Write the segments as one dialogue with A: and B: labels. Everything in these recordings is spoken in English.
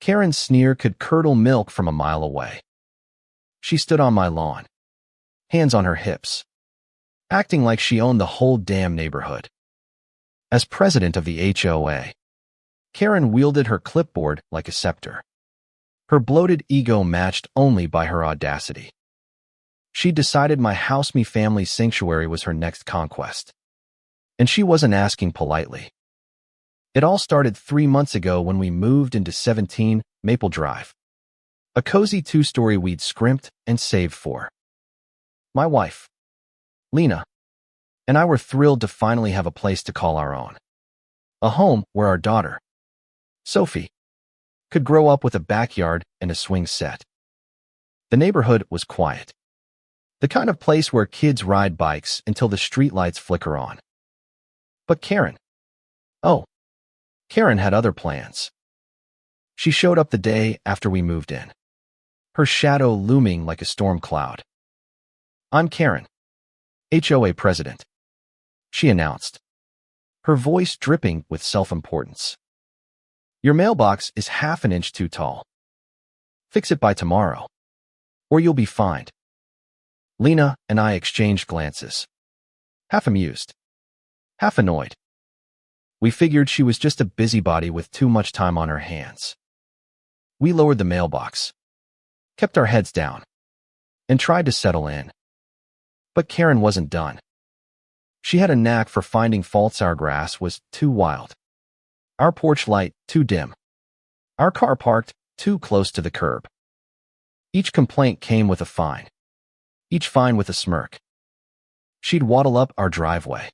A: Karen's sneer could curdle milk from a mile away. She stood on my lawn, hands on her hips, acting like she owned the whole damn neighborhood. As president of the HOA, Karen wielded her clipboard like a scepter, her bloated ego matched only by her audacity. She decided my house-me family sanctuary was her next conquest. And she wasn't asking politely. It all started 3 months ago when we moved into 17 Maple Drive, a cozy 2-story we'd scrimped and saved for. My wife, Lena, and I were thrilled to finally have a place to call our own. A home where our daughter, Sophie, could grow up with a backyard and a swing set. The neighborhood was quiet. The kind of place where kids ride bikes until the streetlights flicker on. But Karen had other plans. She showed up the day after we moved in, her shadow looming like a storm cloud. "I'm Karen, HOA president," she announced, her voice dripping with self-importance. "Your mailbox is half an inch too tall. Fix it by tomorrow, or you'll be fined." Lena and I exchanged glances, half amused, half annoyed. We figured she was just a busybody with too much time on her hands. We lowered the mailbox, kept our heads down, and tried to settle in. But Karen wasn't done. She had a knack for finding faults. Our grass was too wild, our porch light too dim, our car parked too close to the curb. Each complaint came with a fine, each fine with a smirk. She'd waddle up our driveway,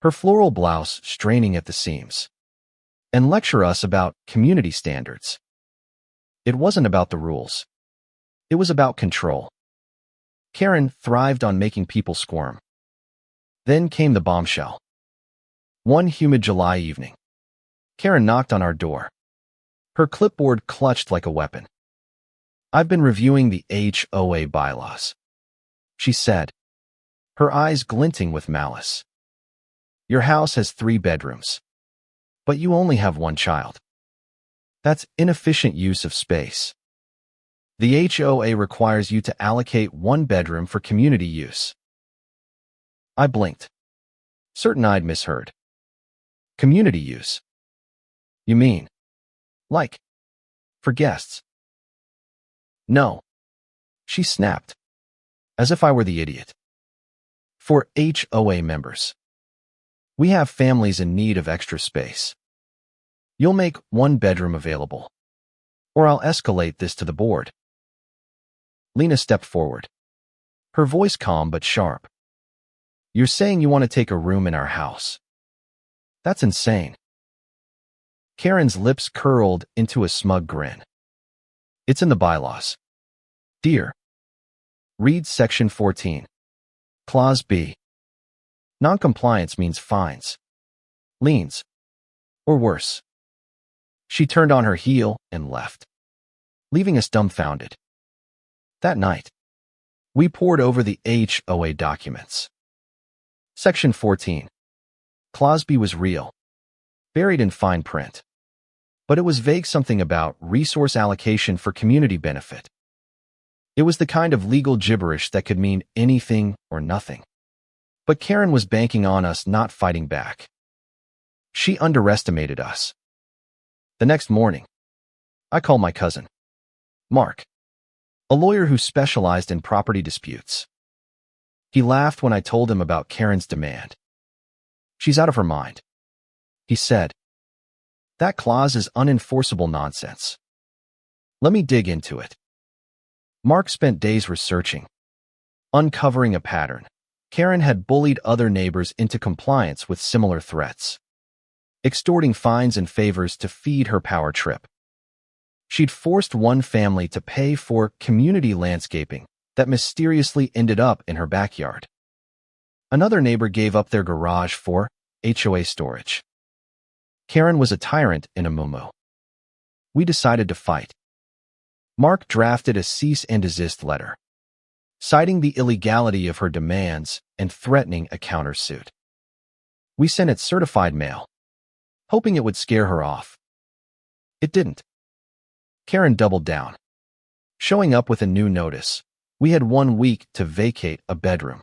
A: her floral blouse straining at the seams, and lecture us about community standards. It wasn't about the rules. It was about control. Karen thrived on making people squirm. Then came the bombshell. One humid July evening, Karen knocked on our door, her clipboard clutched like a weapon. "I've been reviewing the HOA bylaws," she said, her eyes glinting with malice. "Your house has 3 bedrooms, but you only have 1 child. That's inefficient use of space. The HOA requires you to allocate 1 bedroom for community use." I blinked, certain I'd misheard. Community use? You mean, like, for guests? "No," she snapped, as if I were the idiot. "For HOA members. We have families in need of extra space. You'll make 1 bedroom available, or I'll escalate this to the board." Lena stepped forward, her voice calm but sharp. "You're saying you want to take a room in our house? That's insane." Karen's lips curled into a smug grin. "It's in the bylaws, dear. Read Section 14, Clause B. Noncompliance means fines, liens, or worse." She turned on her heel and left, leaving us dumbfounded. That night, we pored over the HOA documents. Section 14, Clause B was real, buried in fine print, but it was vague, something about resource allocation for community benefit. It was the kind of legal gibberish that could mean anything or nothing. But Karen was banking on us not fighting back. She underestimated us. The next morning, I called my cousin, Mark, a lawyer who specialized in property disputes. He laughed when I told him about Karen's demand. "She's out of her mind," he said. "That clause is unenforceable nonsense. Let me dig into it." Mark spent days researching, uncovering a pattern. Karen had bullied other neighbors into compliance with similar threats, extorting fines and favors to feed her power trip. She'd forced one family to pay for community landscaping that mysteriously ended up in her backyard. Another neighbor gave up their garage for HOA storage. Karen was a tyrant in a muumuu. We decided to fight. Mark drafted a cease and desist letter, citing the illegality of her demands and threatening a countersuit. We sent it certified mail, hoping it would scare her off. It didn't. Karen doubled down, showing up with a new notice. We had 1 week to vacate a bedroom,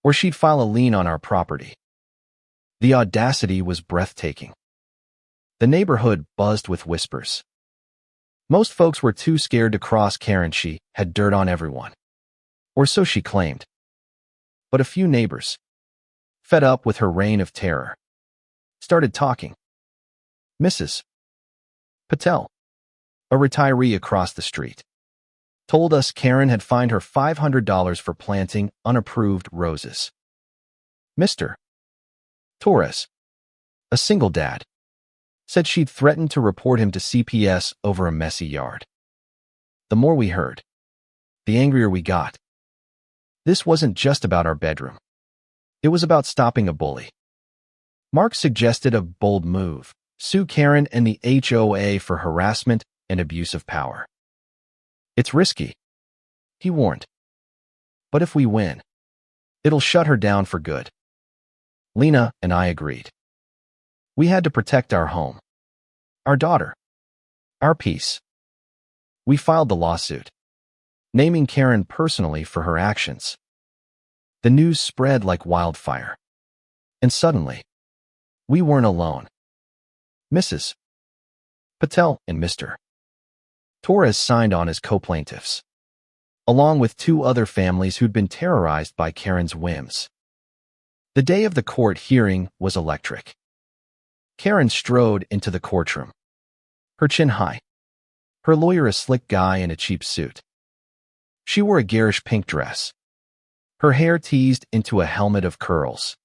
A: or she'd file a lien on our property. The audacity was breathtaking. The neighborhood buzzed with whispers. Most folks were too scared to cross Karen. She had dirt on everyone, or so she claimed. But a few neighbors, fed up with her reign of terror, started talking. Mrs. Patel, a retiree across the street, told us Karen had fined her $500 for planting unapproved roses. Mr. Torres, a single dad, said she'd threatened to report him to CPS over a messy yard. The more we heard, the angrier we got. This wasn't just about our bedroom. It was about stopping a bully. Mark suggested a bold move: sue Karen and the HOA for harassment and abuse of power. It's risky, he warned. But if we win, it'll shut her down for good. Lena and I agreed. We had to protect our home, our daughter, our peace. We filed the lawsuit, naming Karen personally for her actions. The news spread like wildfire. And suddenly, we weren't alone. Mrs. Patel and Mr. Torres signed on as co-plaintiffs, along with 2 other families who'd been terrorized by Karen's whims. The day of the court hearing was electric. Karen strode into the courtroom, her chin high, her lawyer a slick guy in a cheap suit. She wore a garish pink dress, her hair teased into a helmet of curls,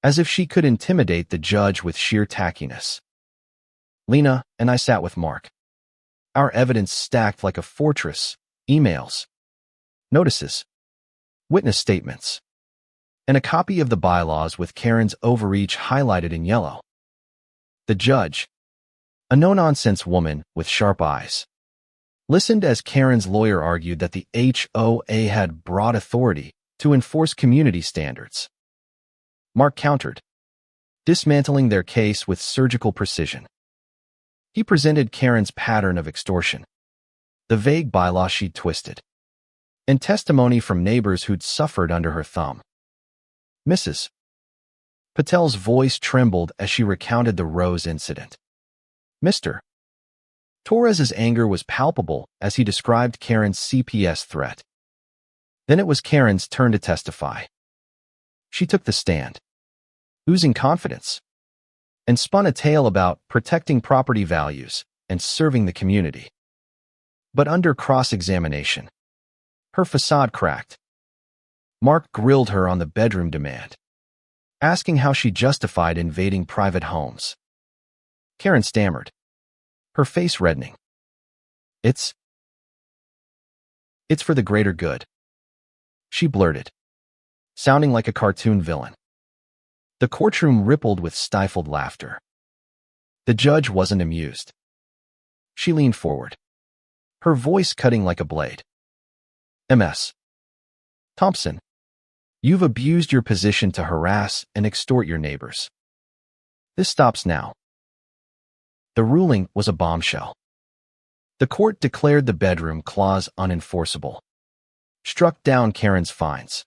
A: as if she could intimidate the judge with sheer tackiness. Lena and I sat with Mark, our evidence stacked like a fortress: emails, notices, witness statements, and a copy of the bylaws with Karen's overreach highlighted in yellow. The judge, a no-nonsense woman with sharp eyes, listened as Karen's lawyer argued that the HOA had broad authority to enforce community standards. Mark countered, dismantling their case with surgical precision. He presented Karen's pattern of extortion, the vague bylaw she'd twisted, and testimony from neighbors who'd suffered under her thumb. Mrs. Patel's voice trembled as she recounted the rose incident. Mr. Torres's anger was palpable as he described Karen's CPS threat. Then it was Karen's turn to testify. She took the stand, oozing confidence, and spun a tale about protecting property values and serving the community. But under cross-examination, her facade cracked. Mark grilled her on the bedroom demand, asking how she justified invading private homes. Karen stammered, her face reddening. It's for the greater good, she blurted, sounding like a cartoon villain. The courtroom rippled with stifled laughter. The judge wasn't amused. She leaned forward, her voice cutting like a blade. Ms. Thompson, you've abused your position to harass and extort your neighbors. This stops now. The ruling was a bombshell. The court declared the bedroom clause unenforceable, struck down Karen's fines,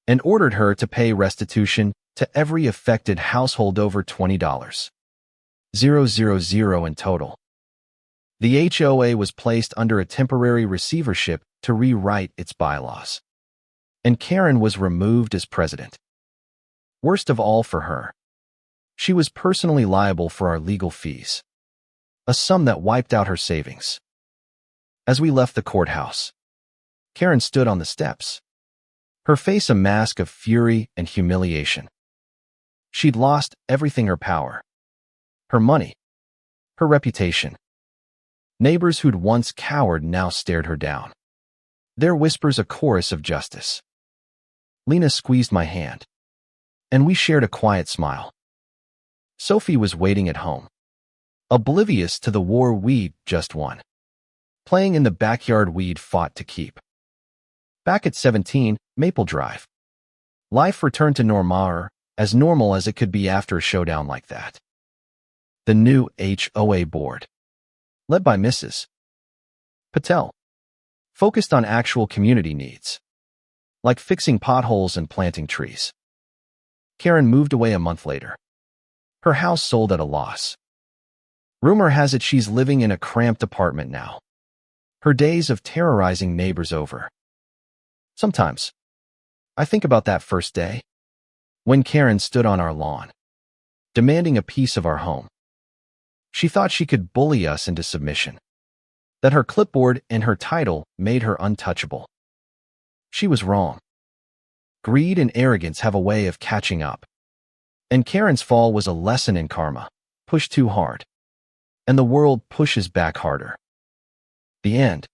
A: and ordered her to pay restitution to every affected household over $20,000 in total. The HOA was placed under a temporary receivership to rewrite its bylaws, and Karen was removed as president. Worst of all for her, she was personally liable for our legal fees, a sum that wiped out her savings. As we left the courthouse, Karen stood on the steps, her face a mask of fury and humiliation. She'd lost everything: her power, her money, her reputation. Neighbors who'd once cowered now stared her down, their whispers a chorus of justice. Lena squeezed my hand, and we shared a quiet smile. Sophie was waiting at home, oblivious to the war we'd just won, playing in the backyard we'd fought to keep. Back at 17 Maple Drive, life returned to normal, as normal as it could be after a showdown like that. The new HOA board, led by Mrs. Patel focused on actual community needs, like fixing potholes and planting trees. Karen moved away a month later. Her house sold at a loss. Rumor has it she's living in a cramped apartment now. Her days of terrorizing neighbors over. Sometimes, I think about that first day, when Karen stood on our lawn, demanding a piece of our home. She thought she could bully us into submission, that her clipboard and her title made her untouchable. She was wrong. Greed and arrogance have a way of catching up. And Karen's fall was a lesson in karma. Push too hard, and the world pushes back harder. The end.